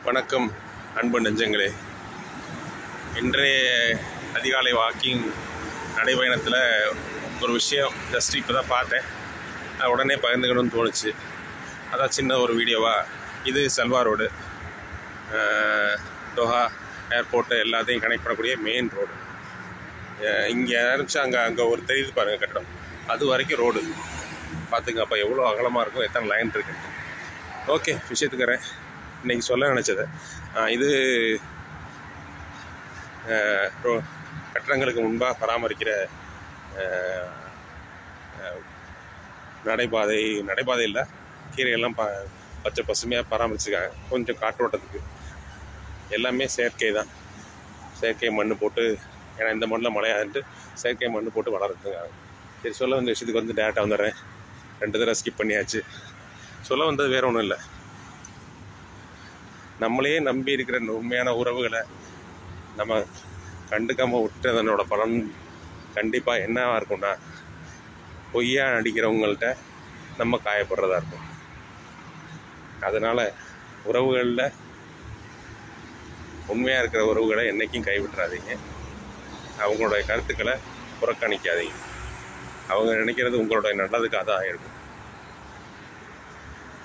வணக்கம் அன்பு நெஞ்சங்களே. இன்றைய அதிகாலை வாக்கிங் நடைபயணத்தில் ஒரு விஷயம் ஜஸ்ட் இப்போ தான் பார்த்தேன். அது உடனே பகிர்ந்துக்கணும்னு தோணுச்சு. அதான் சின்ன ஒரு வீடியோவாக. இது சல்வா ரோடு, தோஹா ஏர்போர்ட்டு எல்லாத்தையும் கனெக்ட் பண்ணக்கூடிய மெயின் ரோடு. இங்கே ஆரம்பிச்சு அங்கே ஒரு தெரியுது பாருங்கள் கட்டடம், அது வரைக்கும் ரோடு பார்த்துங்க. அப்போ எவ்வளோ அகலமாக இருக்கும், எத்தனை லைன் இருக்குது. ஓகே, விஷயத்துக்கிறேன். இன்றைக்கி சொல்ல நினச்சது இது கட்டடங்களுக்கு முன்பாக பராமரிக்கிற நடைபாதை இல்லை, கீரையெல்லாம் பச்சை பசுமையாக பராமரிச்சுருக்காங்க. கொஞ்சம் காற்றோட்டத்துக்கு எல்லாமே செயற்கை தான். செயற்கை மண் போட்டு, ஏன்னா இந்த மண்ணில் மழையாதுன்ட்டு செயற்கை மண் போட்டு வளர்த்துங்க. சரி, சொல்ல வந்த விஷயத்துக்கு வந்து டேரெக்டாக வந்துடுறேன். 2 தடவை ஸ்கிப் பண்ணியாச்சு. சொல்ல வந்தது வேறு ஒன்றும் இல்லை. நம்மளையே நம்பி இருக்கிற உண்மையான உறவுகளை நம்ம கண்டுக்காமல் விட்டுறதனோட பலன் கண்டிப்பாக என்னவாக இருக்கும்னா, பொய்யா நடிக்கிறவங்கள்ட்ட நம்ம காயப்படுறதா இருக்கும். அதனால் உறவுகளில் உண்மையாக இருக்கிற உறவுகளை என்றைக்கும் கைவிட்டுறாதீங்க. அவங்களுடைய கருத்துக்களை புறக்கணிக்காதீங்க. அவங்க நினைக்கிறது உங்களுடைய நல்லதுக்காக தான் ஆகிருக்கும்.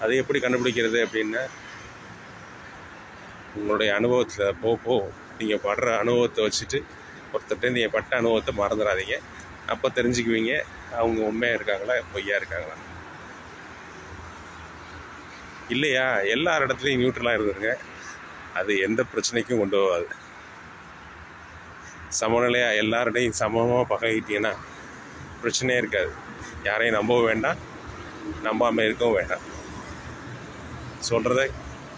அதை எப்படி கண்டுபிடிக்கிறது அப்படின்னா, உங்களுடைய அனுபவத்தில் போக நீங்கள் படுற அனுபவத்தை வச்சுட்டு ஒருத்தர்கிட்ட நீங்கள் பட்ட அனுபவத்தை மறந்துடாதீங்க. அப்போ தெரிஞ்சுக்குவீங்க அவங்க உண்மையாக இருக்காங்களா பொய்யா இருக்காங்களா. இல்லையா எல்லார் இடத்துலையும் நியூட்ரலாக இருந்துருங்க. அது எந்த பிரச்சனைக்கும் கொண்டு போகாது. சமநிலையாக எல்லாருடையும் சமமாக பழகிட்டீங்கன்னா பிரச்சனையே இருக்காது. யாரையும் நம்பவும் வேண்டாம், நம்பாமல் இருக்கவும் வேண்டாம். சொல்கிறத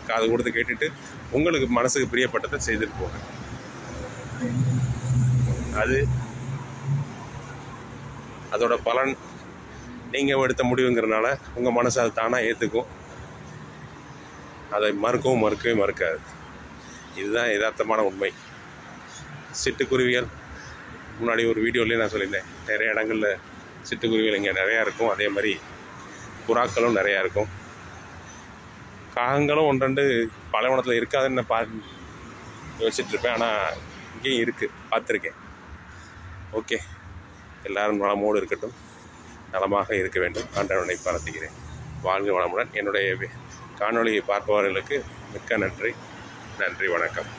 காது கொடுத்து கேட்டுட்டு உங்களுக்கு மனசுக்கு பிரியப்பட்டதை செய்துட்டு போங்க. அதோட பலன் நீங்கள் எடுத்த முடிவுங்கிறதுனால உங்கள் மனசு அதை தானாக ஏற்றுக்கும். அதை மறுக்கவே மறுக்காது. இதுதான் யதார்த்தமான உண்மை. சிட்டுக்குருவிகள் முன்னாடி ஒரு வீடியோலேயே நான் சொல்லியிருந்தேன், நிறைய இடங்களில் சிட்டுக்குருவிகள் இங்கே நிறையா இருக்கும். அதே மாதிரி புறாக்களும் நிறையா இருக்கும். காகங்களும் 1-2 பாலைவனத்தில் இருக்காதுன்னு யோசிச்சுட்ருப்பேன். ஆனால் இங்கேயும் இருக்குது, பார்த்துருக்கேன். ஓகே, எல்லோரும் நலமோடு இருக்கட்டும், நலமாக இருக்க வேண்டும். ஆண்டவனை பிரார்த்திக்கிறேன். வாழ்க வளமுடன். என்னுடைய காணொளியை பார்ப்பவர்களுக்கு மிக்க நன்றி. வணக்கம்.